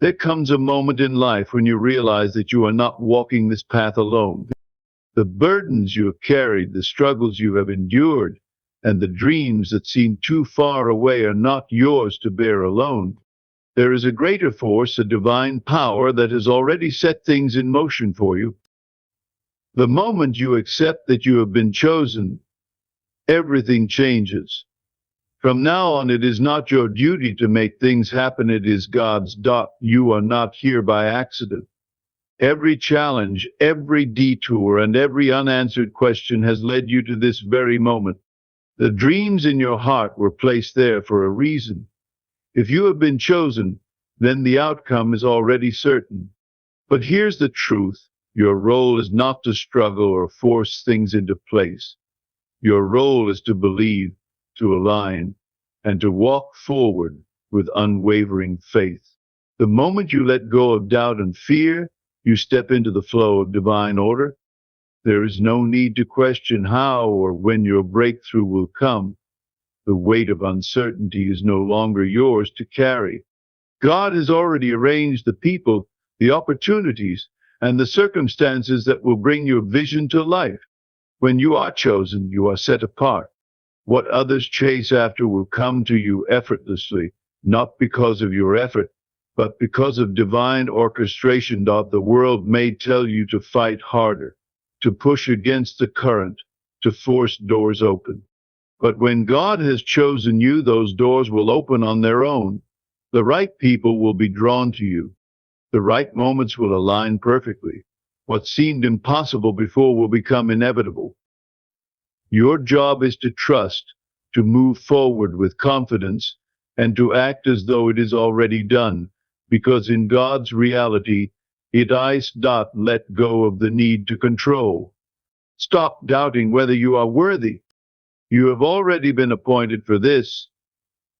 There comes a moment in life when you realize that you are not walking this path alone. The burdens you have carried, the struggles you have endured, and the dreams that seem too far away are not yours to bear alone. There is a greater force, a divine power that has already set things in motion for you. The moment you accept that you have been chosen, everything changes. From now on, it is not your duty to make things happen, it is God's. You are not here by accident. Every challenge, every detour, and every unanswered question has led you to this very moment. The dreams in your heart were placed there for a reason. If you have been chosen, then the outcome is already certain. But here's the truth. Your role is not to struggle or force things into place. Your role is to believe, to align, and to walk forward with unwavering faith. The moment you let go of doubt and fear, you step into the flow of divine order. There is no need to question how or when your breakthrough will come. The weight of uncertainty is no longer yours to carry. God has already arranged the people, the opportunities, and the circumstances that will bring your vision to life. When you are chosen, you are set apart. What others chase after will come to you effortlessly, not because of your effort, but because of divine orchestration. The world may tell you to fight harder, to push against the current, to force doors open. But when God has chosen you, those doors will open on their own. The right people will be drawn to you. The right moments will align perfectly. What seemed impossible before will become inevitable. Your job is to trust, to move forward with confidence, and to act as though it is already done, because in God's reality, let go of the need to control. Stop doubting whether you are worthy. You have already been appointed for this.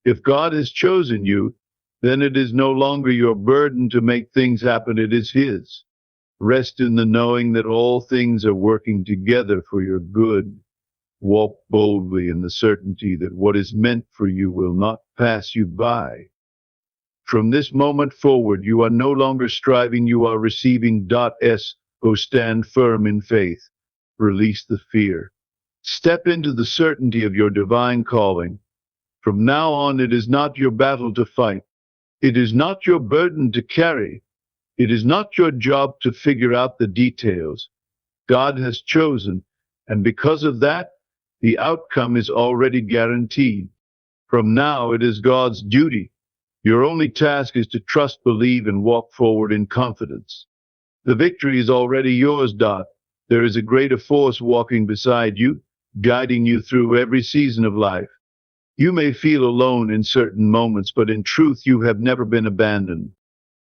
If God has chosen you, then it is no longer your burden to make things happen, it is His. Rest in the knowing that all things are working together for your good. Walk boldly in the certainty that what is meant for you will not pass you by. From this moment forward, you are no longer striving, you are receiving. Stand firm in faith. Release the fear. Step into the certainty of your divine calling. From now on, it is not your battle to fight. It is not your burden to carry. It is not your job to figure out the details. God has chosen, and because of that, the outcome is already guaranteed. From now, it is God's duty. Your only task is to trust, believe, and walk forward in confidence. The victory is already yours. There is a greater force walking beside you, guiding you through every season of life. You may feel alone in certain moments, but in truth, you have never been abandoned.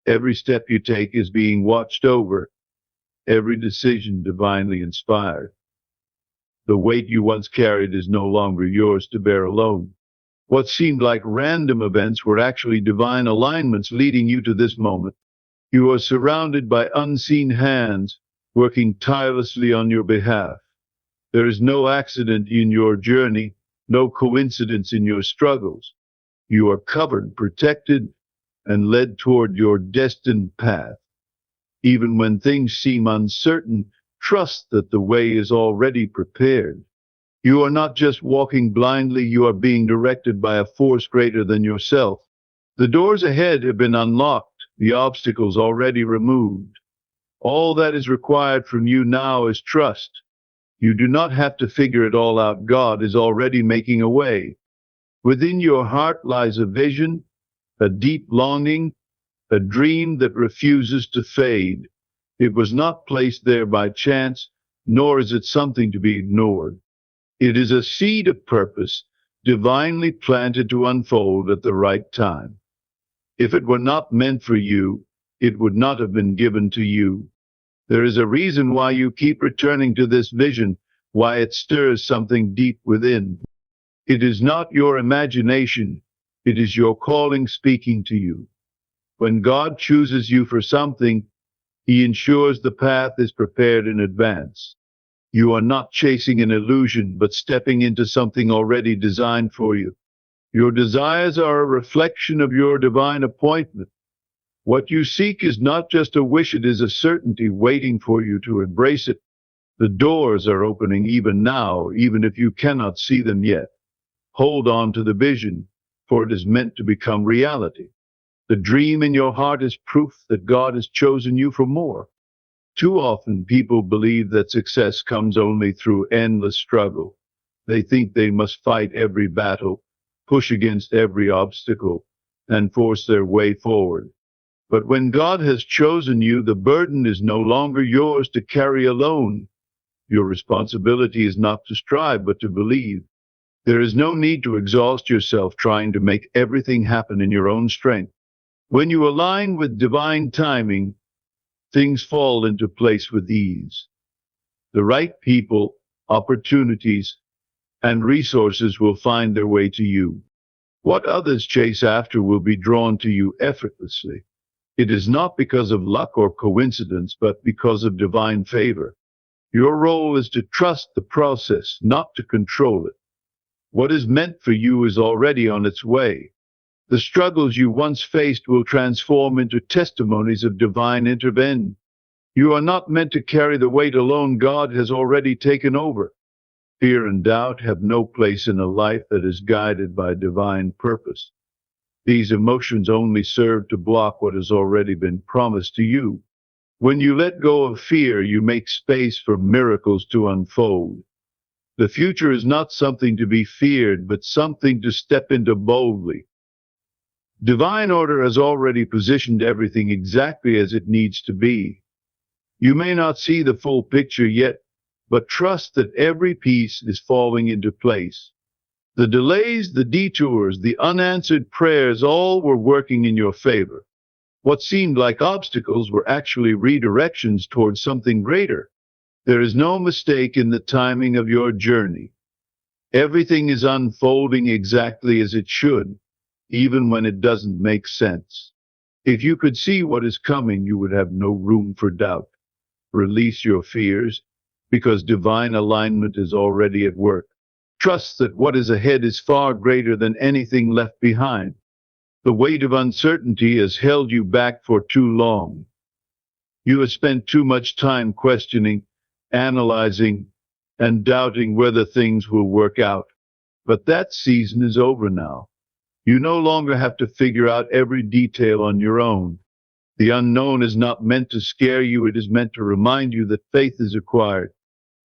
Every step you take is being watched over, every decision divinely inspired. The weight you once carried is no longer yours to bear alone. What seemed like random events were actually divine alignments leading you to this moment. You are surrounded by unseen hands working tirelessly on your behalf. There is no accident in your journey, no coincidence in your struggles. You are covered, protected, and led toward your destined path. Even when things seem uncertain, trust that the way is already prepared. You are not just walking blindly, you are being directed by a force greater than yourself. The doors ahead have been unlocked, the obstacles already removed. All that is required from you now is trust. You do not have to figure it all out. God is already making a way. Within your heart lies a vision, a deep longing, a dream that refuses to fade. It was not placed there by chance, nor is it something to be ignored. It is a seed of purpose, divinely planted to unfold at the right time. If it were not meant for you, it would not have been given to you. There is a reason why you keep returning to this vision, why it stirs something deep within. It is not your imagination, it is your calling speaking to you. When God chooses you for something, He ensures the path is prepared in advance. You are not chasing an illusion, but stepping into something already designed for you. Your desires are a reflection of your divine appointment. What you seek is not just a wish, it is a certainty waiting for you to embrace it. The doors are opening even now, even if you cannot see them yet. Hold on to the vision, for it is meant to become reality. The dream in your heart is proof that God has chosen you for more. Too often, people believe that success comes only through endless struggle. They think they must fight every battle, push against every obstacle, and force their way forward. But when God has chosen you, the burden is no longer yours to carry alone. Your responsibility is not to strive, but to believe. There is no need to exhaust yourself trying to make everything happen in your own strength. When you align with divine timing, things fall into place with ease. The right people, opportunities, and resources will find their way to you. What others chase after will be drawn to you effortlessly. It is not because of luck or coincidence, but because of divine favor. Your role is to trust the process, not to control it. What is meant for you is already on its way. The struggles you once faced will transform into testimonies of divine intervention. You are not meant to carry the weight alone. God has already taken over. Fear and doubt have no place in a life that is guided by divine purpose. These emotions only serve to block what has already been promised to you. When you let go of fear, you make space for miracles to unfold. The future is not something to be feared, but something to step into boldly. Divine order has already positioned everything exactly as it needs to be. You may not see the full picture yet, but trust that every piece is falling into place. The delays, the detours, the unanswered prayers, all were working in your favor. What seemed like obstacles were actually redirections towards something greater. There is no mistake in the timing of your journey. Everything is unfolding exactly as it should, even when it doesn't make sense. If you could see what is coming, you would have no room for doubt. Release your fears, because divine alignment is already at work. Trust that what is ahead is far greater than anything left behind. The weight of uncertainty has held you back for too long. You have spent too much time questioning, analyzing, and doubting whether things will work out. But that season is over now. You no longer have to figure out every detail on your own. The unknown is not meant to scare you, it is meant to remind you that faith is acquired.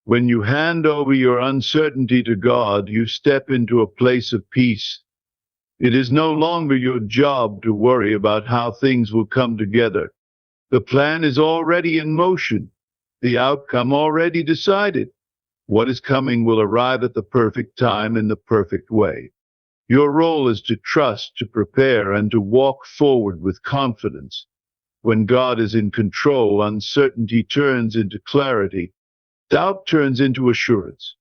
When you hand over your uncertainty to God, you step into a place of peace. It is no longer your job to worry about how things will come together. The plan is already in motion, the outcome already decided. What is coming will arrive at the perfect time in the perfect way. Your role is to trust, to prepare, and to walk forward with confidence. When God is in control, uncertainty turns into clarity. Doubt turns into assurance.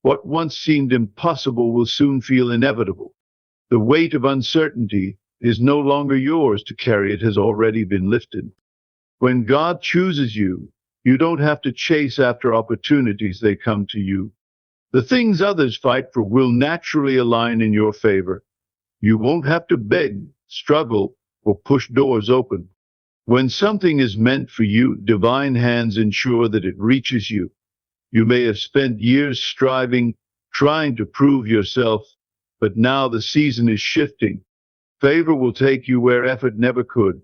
What once seemed impossible will soon feel inevitable. The weight of uncertainty is no longer yours to carry, it has already been lifted. When God chooses you, you don't have to chase after opportunities, they come to you. The things others fight for will naturally align in your favor. You won't have to beg, struggle, or push doors open. When something is meant for you, divine hands ensure that it reaches you. You may have spent years striving, trying to prove yourself, but now the season is shifting. Favor will take you where effort never could.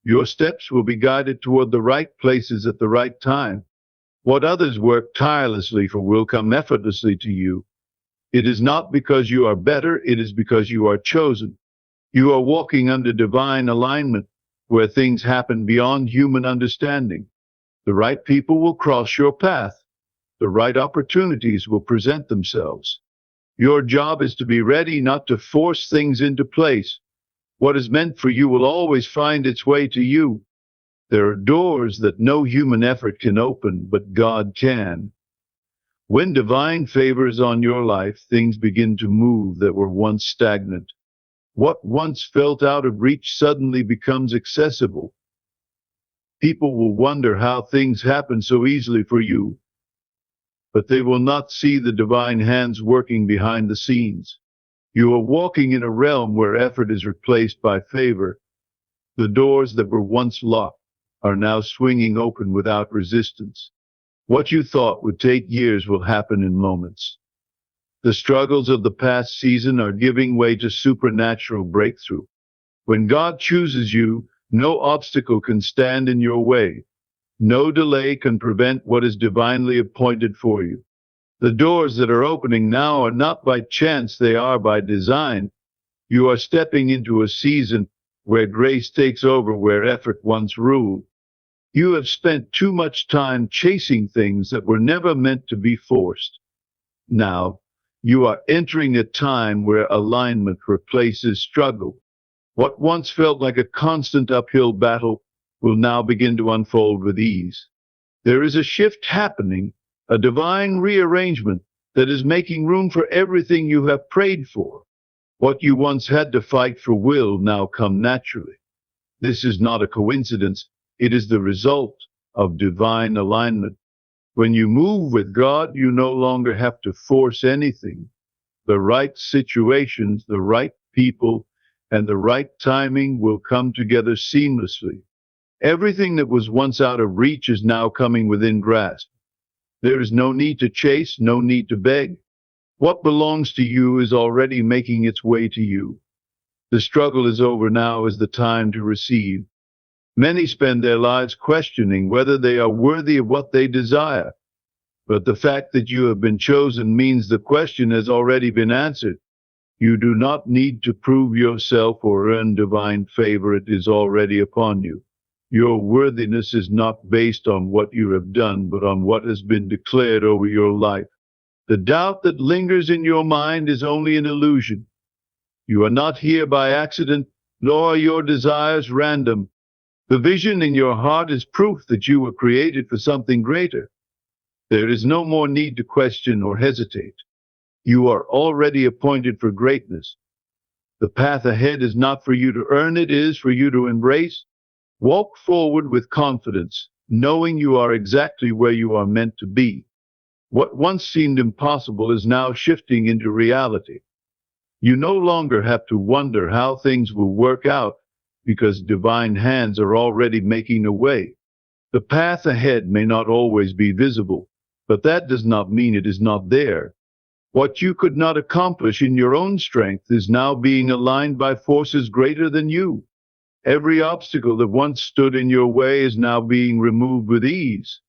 Your steps will be guided toward the right places at the right time. What others work tirelessly for will come effortlessly to you. It is not because you are better, it is because you are chosen. You are walking under divine alignment, where things happen beyond human understanding. The right people will cross your path. The right opportunities will present themselves. Your job is to be ready, not to force things into place. What is meant for you will always find its way to you. There are doors that no human effort can open, but God can. When divine favor is on your life, things begin to move that were once stagnant. What once felt out of reach suddenly becomes accessible. People will wonder how things happen so easily for you, but they will not see the divine hands working behind the scenes. You are walking in a realm where effort is replaced by favor, The doors that were once locked are now swinging open without resistance. What you thought would take years will happen in moments. The struggles of the past season are giving way to supernatural breakthrough. When God chooses you, no obstacle can stand in your way. No delay can prevent what is divinely appointed for you. The doors that are opening now are not by chance, they are by design. You are stepping into a season where grace takes over where effort once ruled. You have spent too much time chasing things that were never meant to be forced. Now, you are entering a time where alignment replaces struggle. What once felt like a constant uphill battle will now begin to unfold with ease. There is a shift happening, a divine rearrangement that is making room for everything you have prayed for. What you once had to fight for will now come naturally. This is not a coincidence. It is the result of divine alignment. When you move with God, you no longer have to force anything. The right situations, the right people, and the right timing will come together seamlessly. Everything that was once out of reach is now coming within grasp. There is no need to chase, no need to beg. What belongs to you is already making its way to you. The struggle is over. Now is the time to receive. Many spend their lives questioning whether they are worthy of what they desire. But the fact that you have been chosen means the question has already been answered. You do not need to prove yourself or earn divine favor. It is already upon you. Your worthiness is not based on what you have done, but on what has been declared over your life. The doubt that lingers in your mind is only an illusion. You are not here by accident, nor are your desires random. The vision in your heart is proof that you were created for something greater. There is no more need to question or hesitate. You are already appointed for greatness. The path ahead is not for you to earn, it is for you to embrace. Walk forward with confidence, knowing you are exactly where you are meant to be. What once seemed impossible is now shifting into reality. You no longer have to wonder how things will work out because divine hands are already making a way. The path ahead may not always be visible, but that does not mean it is not there. What you could not accomplish in your own strength is now being aligned by forces greater than you. Every obstacle that once stood in your way is now being removed with ease.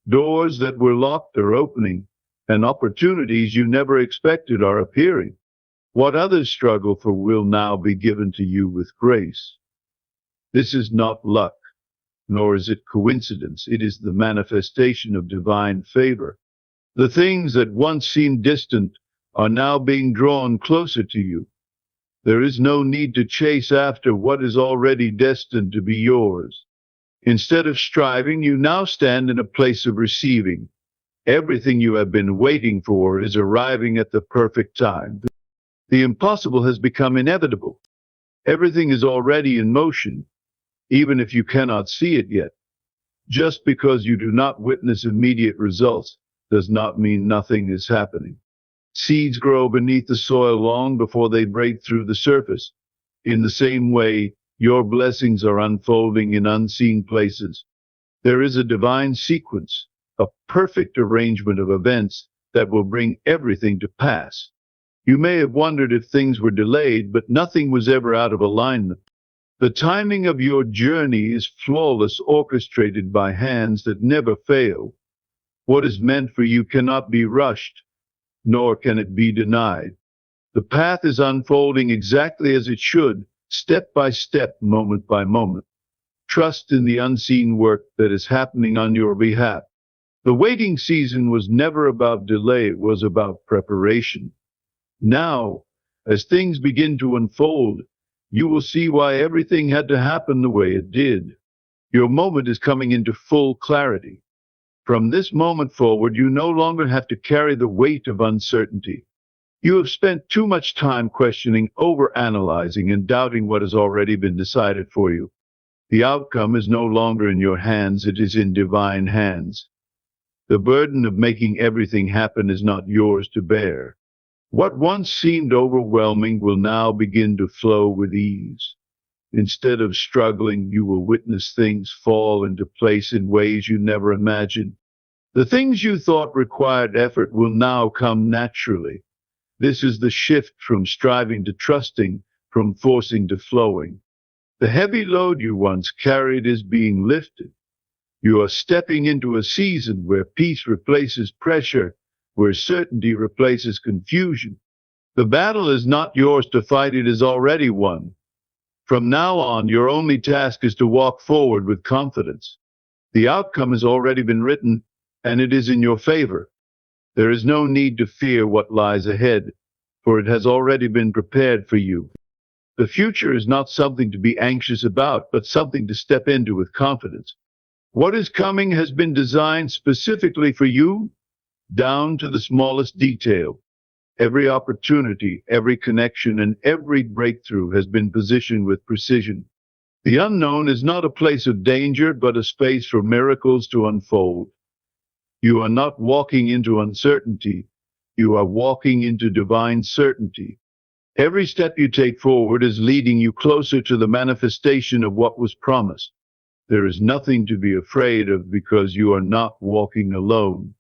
Doors that were locked are opening, and opportunities you never expected are appearing. What others struggle for will now be given to you with grace. This is not luck, nor is it coincidence. It is the manifestation of divine favor. The things that once seemed distant are now being drawn closer to you. There is no need to chase after what is already destined to be yours. Instead of striving, you now stand in a place of receiving. Everything you have been waiting for is arriving at the perfect time. The impossible has become inevitable. Everything is already in motion, even if you cannot see it yet. Just because you do not witness immediate results does not mean nothing is happening. Seeds grow beneath the soil long before they break through the surface. In the same way, your blessings are unfolding in unseen places. There is a divine sequence, a perfect arrangement of events that will bring everything to pass. You may have wondered if things were delayed, but nothing was ever out of alignment. The timing of your journey is flawless, orchestrated by hands that never fail. What is meant for you cannot be rushed, nor can it be denied. The path is unfolding exactly as it should, step by step, moment by moment. Trust in the unseen work that is happening on your behalf. The waiting season was never about delay, it was about preparation. Now, as things begin to unfold, you will see why everything had to happen the way it did. Your moment is coming into full clarity. From this moment forward, you no longer have to carry the weight of uncertainty. You have spent too much time questioning, overanalyzing, and doubting what has already been decided for you. The outcome is no longer in your hands, it is in divine hands. The burden of making everything happen is not yours to bear. What once seemed overwhelming will now begin to flow with ease. Instead of struggling, you will witness things fall into place in ways you never imagined. The things you thought required effort will now come naturally. This is the shift from striving to trusting, from forcing to flowing. The heavy load you once carried is being lifted. You are stepping into a season where peace replaces pressure, where certainty replaces confusion. The battle is not yours to fight, it is already won. From now on, your only task is to walk forward with confidence. The outcome has already been written, and it is in your favor. There is no need to fear what lies ahead, for it has already been prepared for you. The future is not something to be anxious about, but something to step into with confidence. What is coming has been designed specifically for you, down to the smallest detail. Every opportunity, every connection, and every breakthrough has been positioned with precision. The unknown is not a place of danger, but a space for miracles to unfold. You are not walking into uncertainty. You are walking into divine certainty. Every step you take forward is leading you closer to the manifestation of what was promised. There is nothing to be afraid of because you are not walking alone.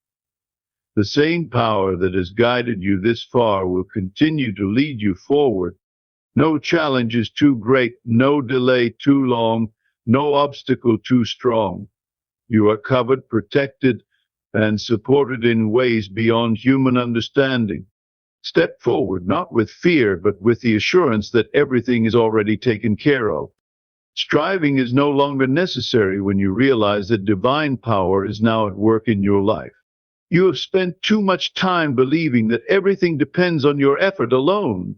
The same power that has guided you this far will continue to lead you forward. No challenge is too great, no delay too long, no obstacle too strong. You are covered, protected, and supported in ways beyond human understanding. Step forward, not with fear, but with the assurance that everything is already taken care of. Striving is no longer necessary when you realize that divine power is now at work in your life. You have spent too much time believing that everything depends on your effort alone.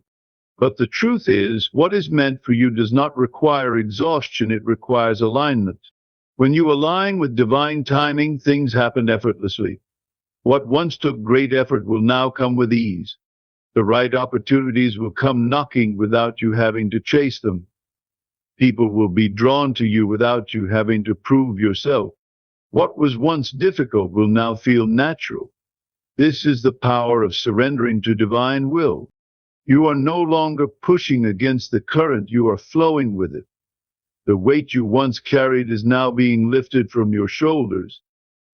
But the truth is, what is meant for you does not require exhaustion, it requires alignment. When you align with divine timing, things happen effortlessly. What once took great effort will now come with ease. The right opportunities will come knocking without you having to chase them. People will be drawn to you without you having to prove yourself. What was once difficult will now feel natural. This is the power of surrendering to divine will. You are no longer pushing against the current, you are flowing with it. The weight you once carried is now being lifted from your shoulders.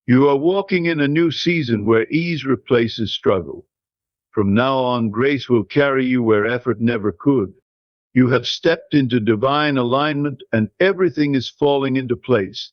You are walking in a new season where ease replaces struggle. From now on, grace will carry you where effort never could. You have stepped into divine alignment and everything is falling into place.